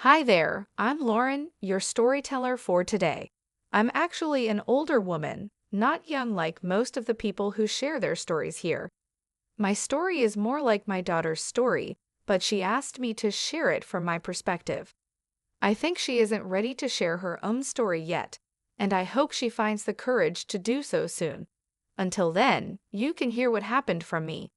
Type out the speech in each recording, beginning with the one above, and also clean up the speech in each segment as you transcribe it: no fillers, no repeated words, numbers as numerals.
Hi there, I'm Lauren, your storyteller for today. I'm actually an older woman, not young like most of the people who share their stories here. My story is more like my daughter's story, but she asked me to share it from my perspective. I think she isn't ready to share her own story yet, and I hope she finds the courage to do so soon. Until then, you can hear what happened from me.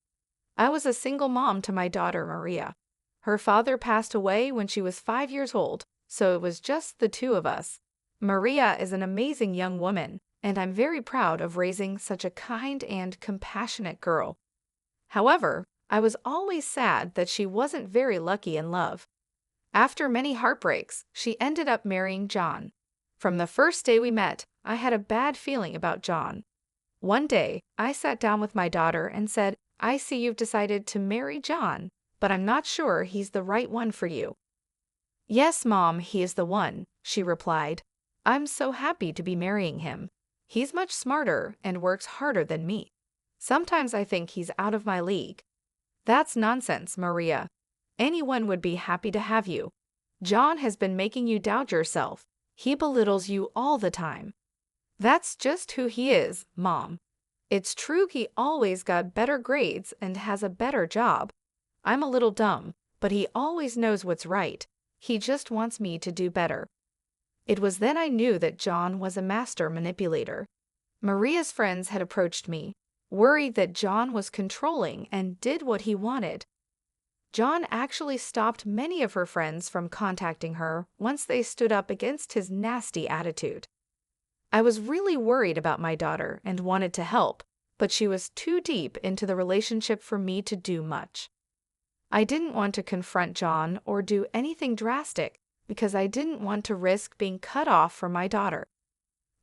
I was a single mom to my daughter Maria. Her father passed away when she was 5 years old, so it was just the two of us. Maria is an amazing young woman, and I'm very proud of raising such a kind and compassionate girl. However, I was always sad that she wasn't very lucky in love. After many heartbreaks, she ended up marrying John. From the first day we met, I had a bad feeling about John. One day, I sat down with my daughter and said, "I see you've decided to marry John, but I'm not sure he's the right one for you." "Yes, Mom, he is the one," she replied. "I'm so happy to be marrying him. He's much smarter and works harder than me. Sometimes I think he's out of my league." "That's nonsense, Maria. Anyone would be happy to have you. John has been making you doubt yourself. He belittles you all the time." "That's just who he is, Mom. It's true he always got better grades and has a better job. I'm a little dumb, but he always knows what's right. He just wants me to do better." It was then I knew that John was a master manipulator. Maria's friends had approached me, worried that John was controlling and did what he wanted. John actually stopped many of her friends from contacting her once they stood up against his nasty attitude. I was really worried about my daughter and wanted to help, but she was too deep into the relationship for me to do much. I didn't want to confront John or do anything drastic because I didn't want to risk being cut off from my daughter.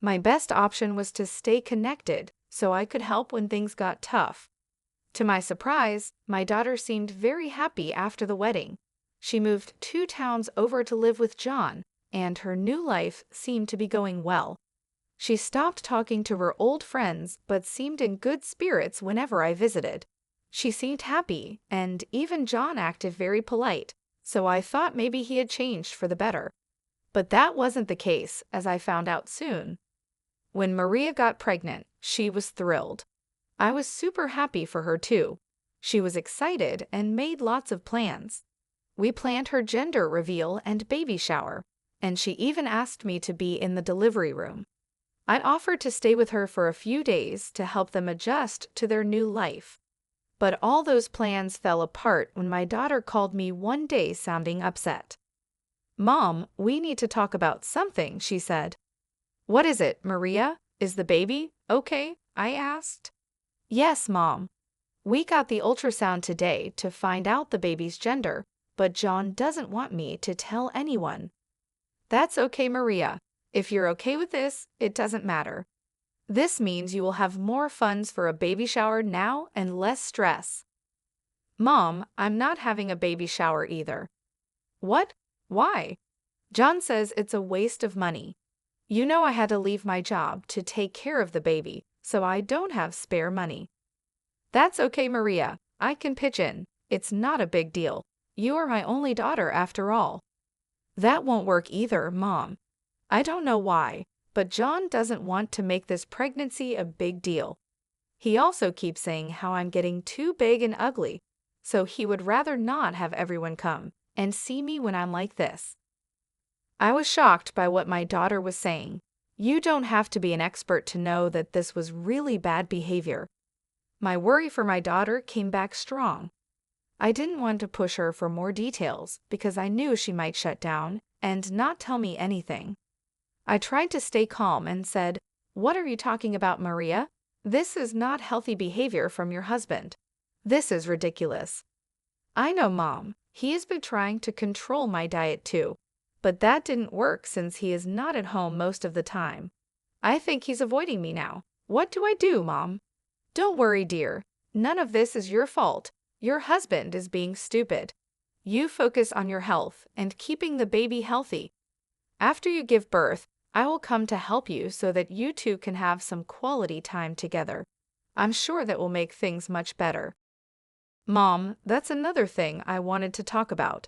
My best option was to stay connected so I could help when things got tough. To my surprise, my daughter seemed very happy after the wedding. She moved 2 towns over to live with John, and her new life seemed to be going well. She stopped talking to her old friends but seemed in good spirits whenever I visited. She seemed happy, and even John acted very polite, so I thought maybe he had changed for the better. But that wasn't the case, as I found out soon. When Maria got pregnant, she was thrilled. I was super happy for her too. She was excited and made lots of plans. We planned her gender reveal and baby shower, and she even asked me to be in the delivery room. I offered to stay with her for a few days to help them adjust to their new life. But all those plans fell apart when my daughter called me one day sounding upset. "Mom, we need to talk about something," she said. "What is it, Maria? Is the baby okay?" I asked. "Yes, Mom. We got the ultrasound today to find out the baby's gender, but John doesn't want me to tell anyone." "That's okay, Maria. If you're okay with this, it doesn't matter. This means you will have more funds for a baby shower now and less stress." "Mom, I'm not having a baby shower either." "What? Why?" "John says it's a waste of money. You know I had to leave my job to take care of the baby, so I don't have spare money." "That's okay, Maria. I can pitch in. It's not a big deal. You are my only daughter after all." "That won't work either, Mom. I don't know why, but John doesn't want to make this pregnancy a big deal. He also keeps saying how I'm getting too big and ugly, so he would rather not have everyone come and see me when I'm like this." I was shocked by what my daughter was saying. You don't have to be an expert to know that this was really bad behavior. My worry for my daughter came back strong. I didn't want to push her for more details because I knew she might shut down and not tell me anything. I tried to stay calm and said, "What are you talking about, Maria? This is not healthy behavior from your husband. This is ridiculous." "I know, Mom. He has been trying to control my diet too, but that didn't work since he is not at home most of the time. I think he's avoiding me now. What do I do, Mom?" "Don't worry, dear. None of this is your fault. Your husband is being stupid. You focus on your health and keeping the baby healthy. After you give birth, I will come to help you so that you two can have some quality time together. I'm sure that will make things much better." "Mom, that's another thing I wanted to talk about.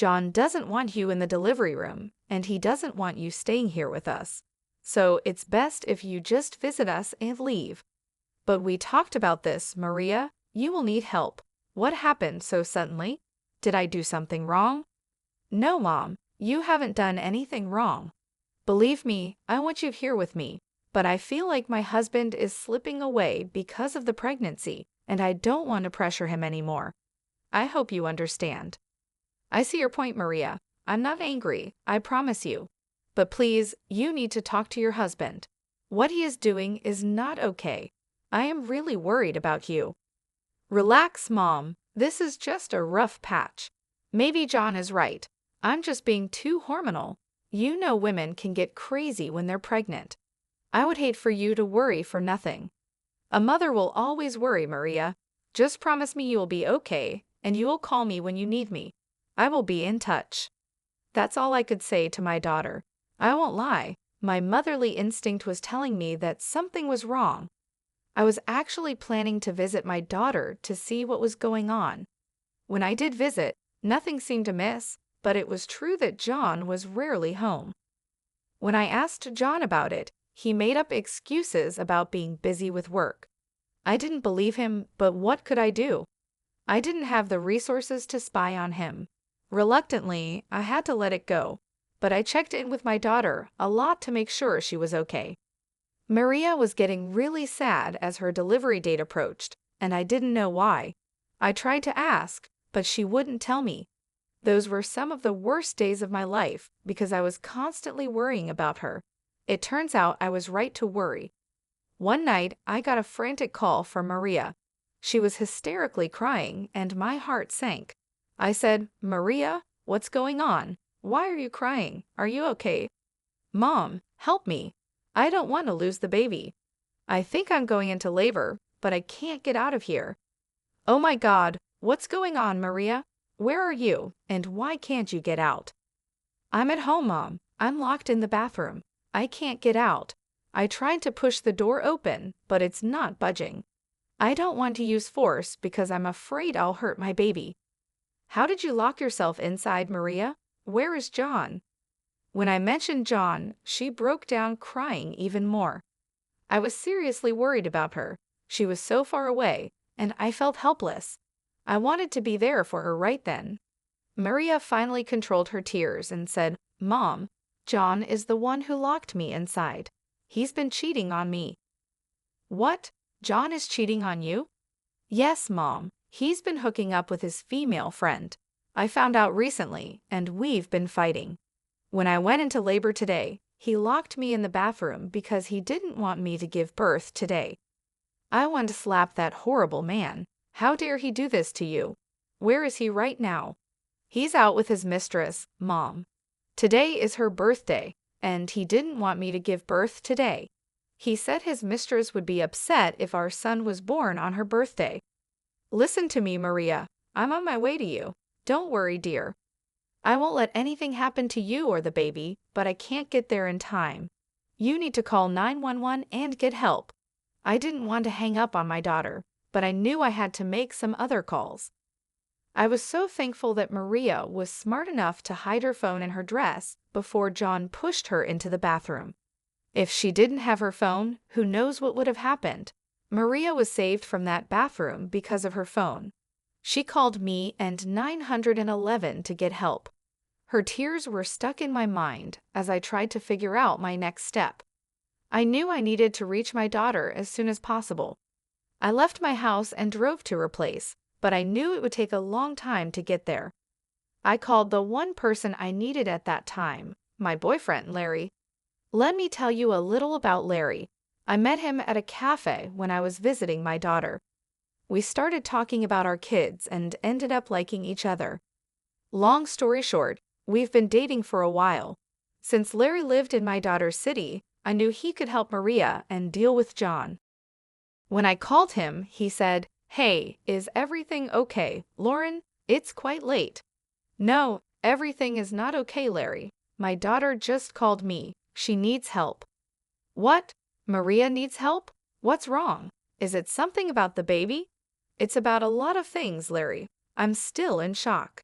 John doesn't want you in the delivery room, and he doesn't want you staying here with us. So it's best if you just visit us and leave. But we talked about this, Maria. You will need help. What happened so suddenly? Did I do something wrong? No, Mom, you haven't done anything wrong. Believe me, I want you here with me, but I feel like my husband is slipping away because of the pregnancy, and I don't want to pressure him anymore. I hope you understand. I see your point, Maria. I'm not angry, I promise you. But please, you need to talk to your husband. What he is doing is not okay. I am really worried about you. Relax, Mom. This is just a rough patch. Maybe John is right. I'm just being too hormonal. You know women can get crazy when they're pregnant. I would hate for you to worry for nothing. A mother will always worry, Maria. Just promise me you will be okay, and you will call me when you need me. I will be in touch. That's all I could say to my daughter. I won't lie, my motherly instinct was telling me that something was wrong. I was actually planning to visit my daughter to see what was going on. When I did visit, nothing seemed amiss, but it was true that John was rarely home. When I asked John about it, he made up excuses about being busy with work. I didn't believe him, but what could I do? I didn't have the resources to spy on him. Reluctantly, I had to let it go, but I checked in with my daughter a lot to make sure she was okay. Maria was getting really sad as her delivery date approached, and I didn't know why. I tried to ask, but she wouldn't tell me. Those were some of the worst days of my life because I was constantly worrying about her. It turns out I was right to worry. One night, I got a frantic call from Maria. She was hysterically crying, and my heart sank. I said, Maria, what's going on? Why are you crying? Are you okay? Mom, help me. I don't want to lose the baby. I think I'm going into labor, but I can't get out of here. Oh my God, what's going on, Maria? Where are you, and why can't you get out? I'm at home, Mom. I'm locked in the bathroom. I can't get out. I tried to push the door open, but it's not budging. I don't want to use force because I'm afraid I'll hurt my baby. How did you lock yourself inside, Maria? Where is John? When I mentioned John, she broke down crying even more. I was seriously worried about her. She was so far away, and I felt helpless. I wanted to be there for her right then. Maria finally controlled her tears and said, Mom, John is the one who locked me inside. He's been cheating on me. What? John is cheating on you? Yes, Mom. He's been hooking up with his female friend. I found out recently, and we've been fighting. When I went into labor today, he locked me in the bathroom because he didn't want me to give birth today. I want to slap that horrible man. How dare he do this to you? Where is he right now? He's out with his mistress, Mom. Today is her birthday, and he didn't want me to give birth today. He said his mistress would be upset if our son was born on her birthday. Listen to me, Maria. I'm on my way to you. Don't worry, dear. I won't let anything happen to you or the baby, but I can't get there in time. You need to call 911 and get help. I didn't want to hang up on my daughter, but I knew I had to make some other calls. I was so thankful that Maria was smart enough to hide her phone in her dress before John pushed her into the bathroom. If she didn't have her phone, who knows what would have happened? Maria was saved from that bathroom because of her phone. She called me and 911 to get help. Her tears were stuck in my mind as I tried to figure out my next step. I knew I needed to reach my daughter as soon as possible. I left my house and drove to her place, but I knew it would take a long time to get there. I called the one person I needed at that time, my boyfriend, Larry. Let me tell you a little about Larry. I met him at a cafe when I was visiting my daughter. We started talking about our kids and ended up liking each other. Long story short, we've been dating for a while. Since Larry lived in my daughter's city, I knew he could help Maria and deal with John. When I called him, he said, Hey, is everything okay, Lauren? It's quite late. No, everything is not okay, Larry. My daughter just called me. She needs help. What? Maria needs help? What's wrong? Is it something about the baby? It's about a lot of things, Larry. I'm still in shock.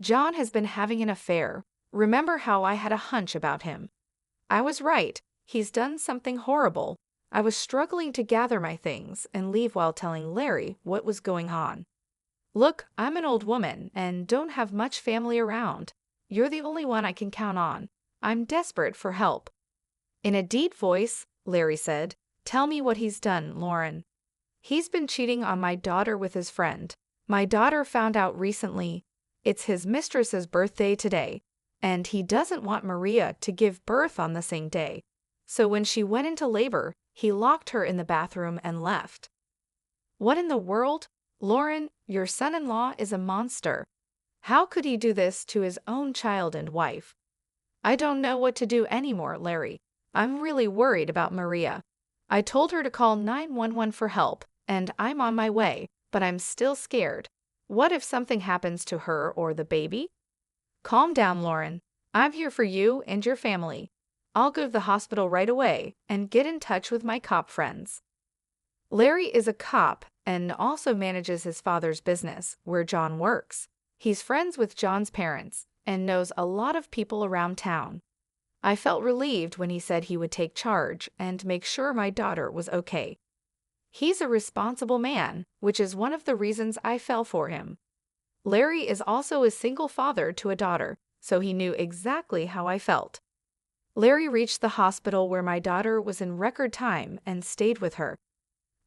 John has been having an affair. Remember how I had a hunch about him? I was right. He's done something horrible. I was struggling to gather my things and leave while telling Larry what was going on. Look, I'm an old woman and don't have much family around. You're the only one I can count on. I'm desperate for help. In a deep voice, Larry said, "Tell me what he's done, Lauren." "He's been cheating on my daughter with his friend. My daughter found out recently. It's his mistress's birthday today, and he doesn't want Maria to give birth on the same day. So when she went into labor, he locked her in the bathroom and left." What in the world? Lauren, your son-in-law is a monster. How could he do this to his own child and wife? I don't know what to do anymore, Larry. I'm really worried about Maria. I told her to call 911 for help, and I'm on my way, but I'm still scared. What if something happens to her or the baby? Calm down, Lauren. I'm here for you and your family. I'll go to the hospital right away and get in touch with my cop friends. Larry is a cop and also manages his father's business, where John works. He's friends with John's parents and knows a lot of people around town. I felt relieved when he said he would take charge and make sure my daughter was okay. He's a responsible man, which is one of the reasons I fell for him. Larry is also a single father to a daughter, so he knew exactly how I felt. Larry reached the hospital where my daughter was in record time and stayed with her.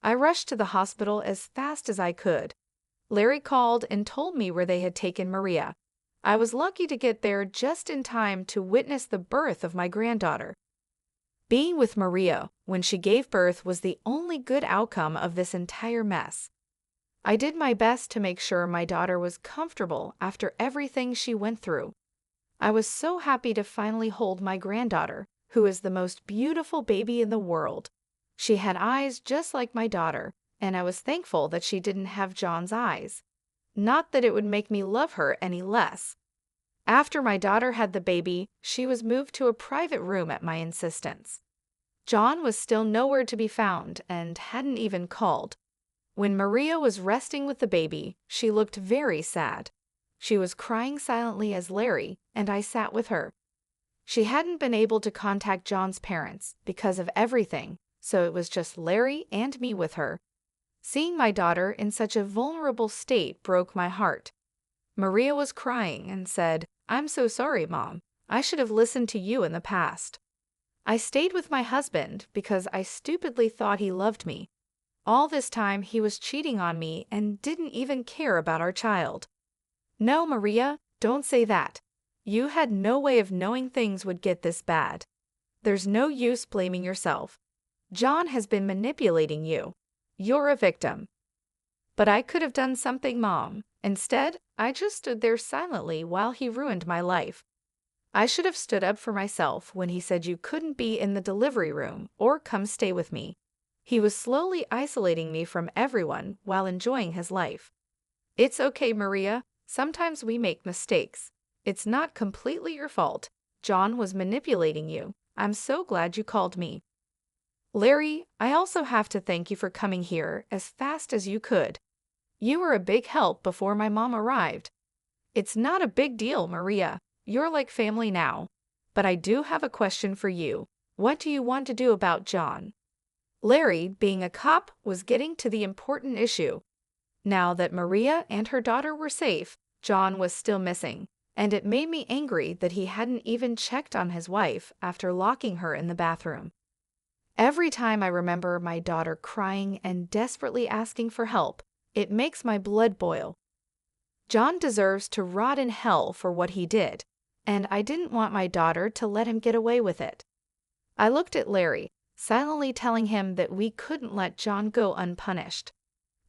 I rushed to the hospital as fast as I could. Larry called and told me where they had taken Maria. I was lucky to get there just in time to witness the birth of my granddaughter. Being with Maria when she gave birth was the only good outcome of this entire mess. I did my best to make sure my daughter was comfortable after everything she went through. I was so happy to finally hold my granddaughter, who is the most beautiful baby in the world. She had eyes just like my daughter, and I was thankful that she didn't have John's eyes. Not that it would make me love her any less. After my daughter had the baby, she was moved to a private room at my insistence. John was still nowhere to be found and hadn't even called. When Maria was resting with the baby, she looked very sad. She was crying silently as Larry and I sat with her. She hadn't been able to contact John's parents because of everything, so it was just Larry and me with her. Seeing my daughter in such a vulnerable state broke my heart. Maria was crying and said, "I'm so sorry, Mom. I should have listened to you in the past." I stayed with my husband because I stupidly thought he loved me. All this time he was cheating on me and didn't even care about our child. No, Maria, don't say that. You had no way of knowing things would get this bad. There's no use blaming yourself. John has been manipulating you. You're a victim. But I could have done something, Mom. Instead, I just stood there silently while he ruined my life. I should have stood up for myself when he said you couldn't be in the delivery room or come stay with me. He was slowly isolating me from everyone while enjoying his life. It's okay, Maria. Sometimes we make mistakes. It's not completely your fault. John was manipulating you. I'm so glad you called me. Larry, I also have to thank you for coming here as fast as you could. You were a big help before my mom arrived. It's not a big deal, Maria. You're like family now. But I do have a question for you. What do you want to do about John? Larry, being a cop, was getting to the important issue. Now that Maria and her daughter were safe, John was still missing, and it made me angry that he hadn't even checked on his wife after locking her in the bathroom. Every time I remember my daughter crying and desperately asking for help, it makes my blood boil. John deserves to rot in hell for what he did, and I didn't want my daughter to let him get away with it. I looked at Larry, silently telling him that we couldn't let John go unpunished.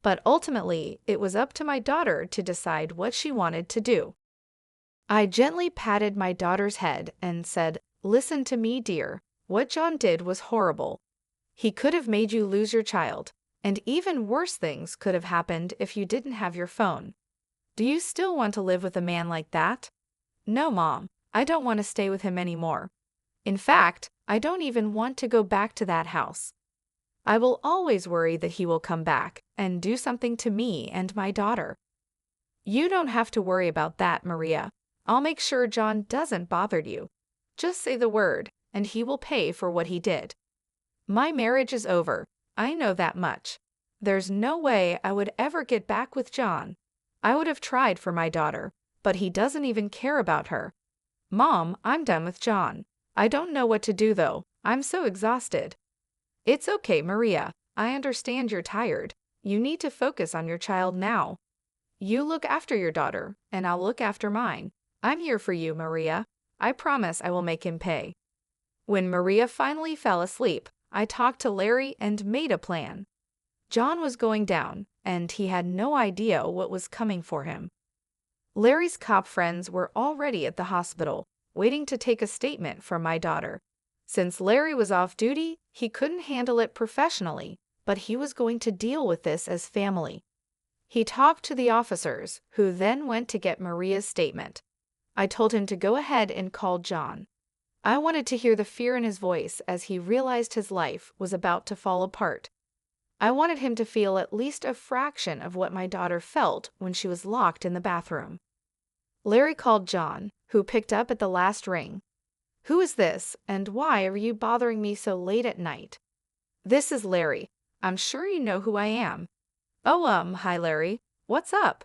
But ultimately, it was up to my daughter to decide what she wanted to do. I gently patted my daughter's head and said, "Listen to me, dear. What John did was horrible. He could have made you lose your child, and even worse things could have happened if you didn't have your phone. Do you still want to live with a man like that?" "No, Mom. I don't want to stay with him anymore. In fact, I don't even want to go back to that house. I will always worry that he will come back and do something to me and my daughter." You don't have to worry about that, Maria. I'll make sure John doesn't bother you. Just say the word, and he will pay for what he did. My marriage is over. I know that much. There's no way I would ever get back with John. I would have tried for my daughter, but he doesn't even care about her. Mom, I'm done with John. I don't know what to do though. I'm so exhausted. It's okay, Maria. I understand you're tired. You need to focus on your child now. You look after your daughter, and I'll look after mine. I'm here for you, Maria. I promise I will make him pay. When Maria finally fell asleep, I talked to Larry and made a plan. John was going down, and he had no idea what was coming for him. Larry's cop friends were already at the hospital, waiting to take a statement from my daughter. Since Larry was off duty, he couldn't handle it professionally, but he was going to deal with this as family. He talked to the officers, who then went to get Maria's statement. I told him to go ahead and call John. I wanted to hear the fear in his voice as he realized his life was about to fall apart. I wanted him to feel at least a fraction of what my daughter felt when she was locked in the bathroom. Larry called John, who picked up at the last ring. Who is this, and why are you bothering me so late at night? This is Larry. I'm sure you know who I am. Oh, hi Larry. What's up?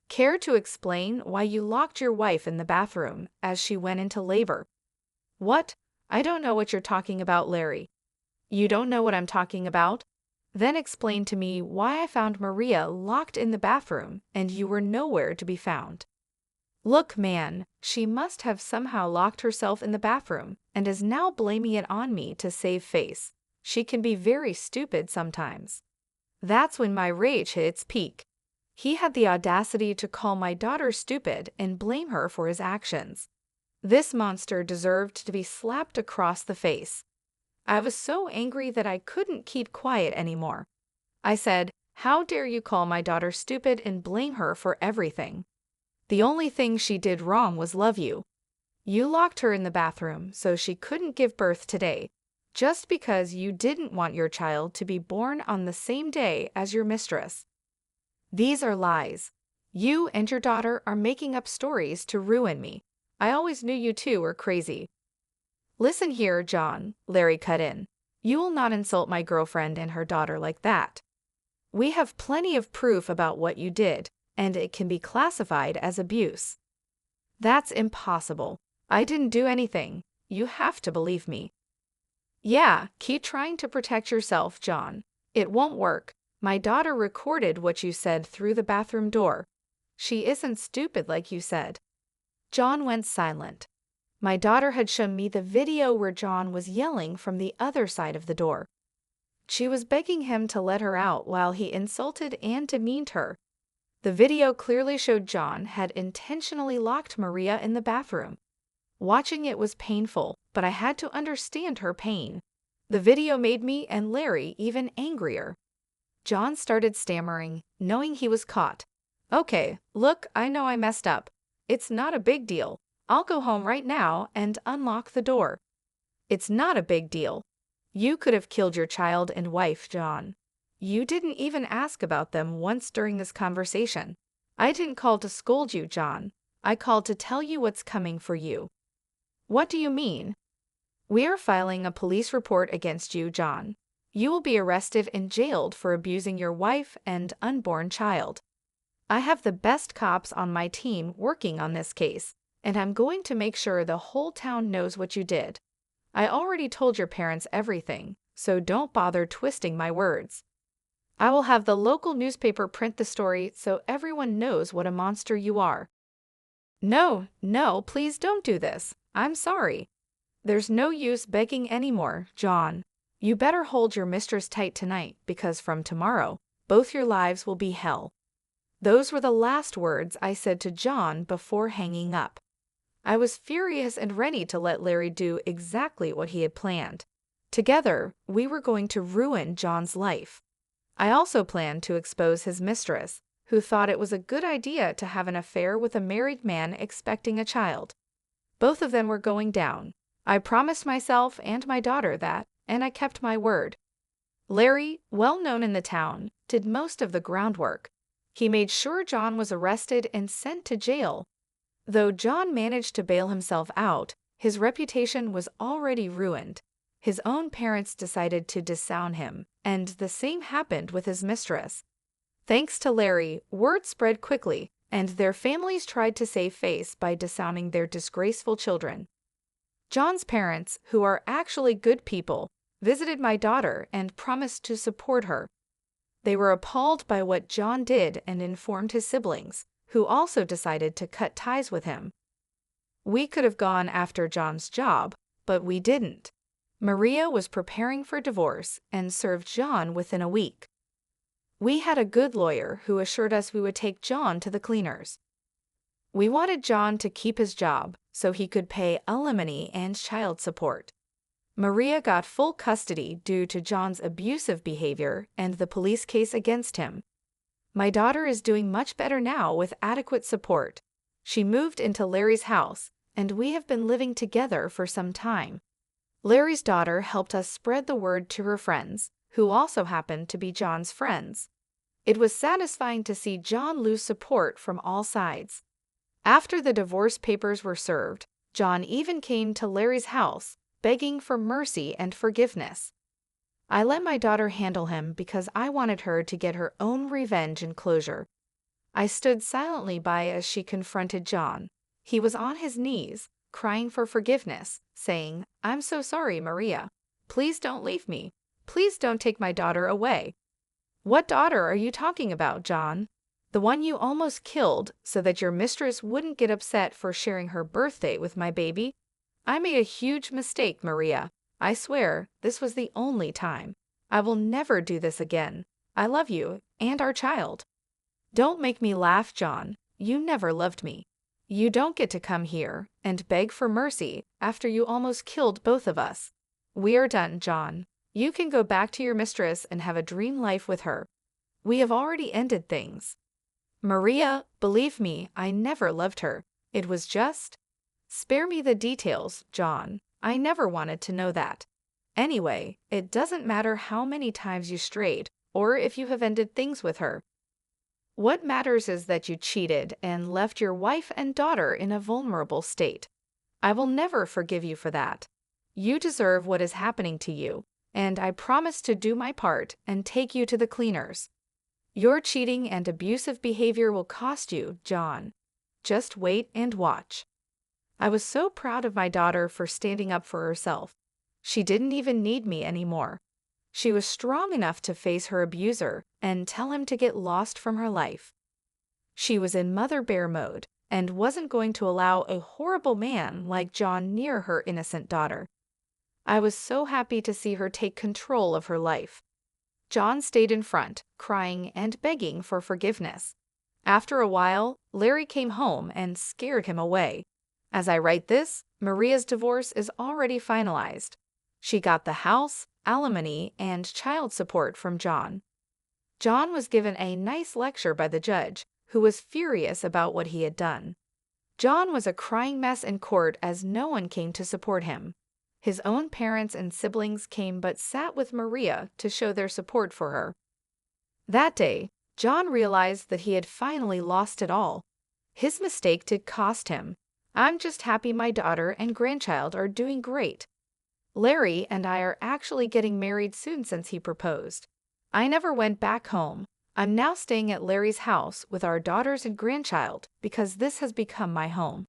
Care to explain why you locked your wife in the bathroom as she went into labor? What? I don't know what you're talking about, Larry. You don't know what I'm talking about? Then explain to me why I found Maria locked in the bathroom and you were nowhere to be found. Look, man, she must have somehow locked herself in the bathroom and is now blaming it on me to save face. She can be very stupid sometimes. That's when my rage hit its peak. He had the audacity to call my daughter stupid and blame her for his actions. This monster deserved to be slapped across the face. I was so angry that I couldn't keep quiet anymore. I said, "How dare you call my daughter stupid and blame her for everything? The only thing she did wrong was love you. You locked her in the bathroom so she couldn't give birth today, just because you didn't want your child to be born on the same day as your mistress. These are lies. You and your daughter are making up stories to ruin me. I always knew you two were crazy." Listen here, John, Larry cut in. You will not insult my girlfriend and her daughter like that. We have plenty of proof about what you did, and it can be classified as abuse. That's impossible. I didn't do anything. You have to believe me. Yeah, keep trying to protect yourself, John. It won't work. My daughter recorded what you said through the bathroom door. She isn't stupid like you said. John went silent. My daughter had shown me the video where John was yelling from the other side of the door. She was begging him to let her out while he insulted and demeaned her. The video clearly showed John had intentionally locked Maria in the bathroom. Watching it was painful, but I had to understand her pain. The video made me and Larry even angrier. John started stammering, knowing he was caught. Okay, look, I know I messed up. It's not a big deal. I'll go home right now and unlock the door. It's not a big deal. You could have killed your child and wife, John. You didn't even ask about them once during this conversation. I didn't call to scold you, John. I called to tell you what's coming for you. What do you mean? We are filing a police report against you, John. You will be arrested and jailed for abusing your wife and unborn child. I have the best cops on my team working on this case, and I'm going to make sure the whole town knows what you did. I already told your parents everything, so don't bother twisting my words. I will have the local newspaper print the story so everyone knows what a monster you are. No, please don't do this. I'm sorry. There's no use begging anymore, John. You better hold your mistress tight tonight because from tomorrow, both your lives will be hell. Those were the last words I said to John before hanging up. I was furious and ready to let Larry do exactly what he had planned. Together, we were going to ruin John's life. I also planned to expose his mistress, who thought it was a good idea to have an affair with a married man expecting a child. Both of them were going down. I promised myself and my daughter that, and I kept my word. Larry, well known in the town, did most of the groundwork. He made sure John was arrested and sent to jail. Though John managed to bail himself out, his reputation was already ruined. His own parents decided to disown him, and the same happened with his mistress. Thanks to Larry, word spread quickly, and their families tried to save face by disowning their disgraceful children. John's parents, who are actually good people, visited my daughter and promised to support her. They were appalled by what John did and informed his siblings, who also decided to cut ties with him. We could have gone after John's job, but we didn't. Maria was preparing for divorce and served John within a week. We had a good lawyer who assured us we would take John to the cleaners. We wanted John to keep his job so he could pay alimony and child support. Maria got full custody due to John's abusive behavior and the police case against him. My daughter is doing much better now with adequate support. She moved into Larry's house, and we have been living together for some time. Larry's daughter helped us spread the word to her friends, who also happened to be John's friends. It was satisfying to see John lose support from all sides. After the divorce papers were served, John even came to Larry's house, begging for mercy and forgiveness. I let my daughter handle him because I wanted her to get her own revenge and closure. I stood silently by as she confronted John. He was on his knees, crying for forgiveness, saying, "I'm so sorry, Maria. Please don't leave me. Please don't take my daughter away." "What daughter are you talking about, John? The one you almost killed so that your mistress wouldn't get upset for sharing her birthday with my baby? I made a huge mistake, Maria. I swear this was the only time. I will never do this again. I love you and our child." "Don't make me laugh, John. You never loved me. You don't get to come here and beg for mercy after you almost killed both of us. We are done, John. You can go back to your mistress and have a dream life with her. We have already ended things." "Maria, believe me, I never loved her. It was just—" "Spare me the details, John. I never wanted to know that. Anyway, it doesn't matter how many times you strayed or if you have ended things with her. What matters is that you cheated and left your wife and daughter in a vulnerable state. I will never forgive you for that. You deserve what is happening to you, and I promise to do my part and take you to the cleaners. Your cheating and abusive behavior will cost you, John. Just wait and watch." I was so proud of my daughter for standing up for herself. She didn't even need me anymore. She was strong enough to face her abuser and tell him to get lost from her life. She was in mother bear mode and wasn't going to allow a horrible man like John near her innocent daughter. I was so happy to see her take control of her life. John stayed in front, crying and begging for forgiveness. After a while, Larry came home and scared him away. As I write this, Maria's divorce is already finalized. She got the house, alimony, and child support from John. John was given a nice lecture by the judge, who was furious about what he had done. John was a crying mess in court as no one came to support him. His own parents and siblings came but sat with Maria to show their support for her. That day, John realized that he had finally lost it all. His mistake did cost him. I'm just happy my daughter and grandchild are doing great. Larry and I are actually getting married soon since he proposed. I never went back home. I'm now staying at Larry's house with our daughters and grandchild because this has become my home.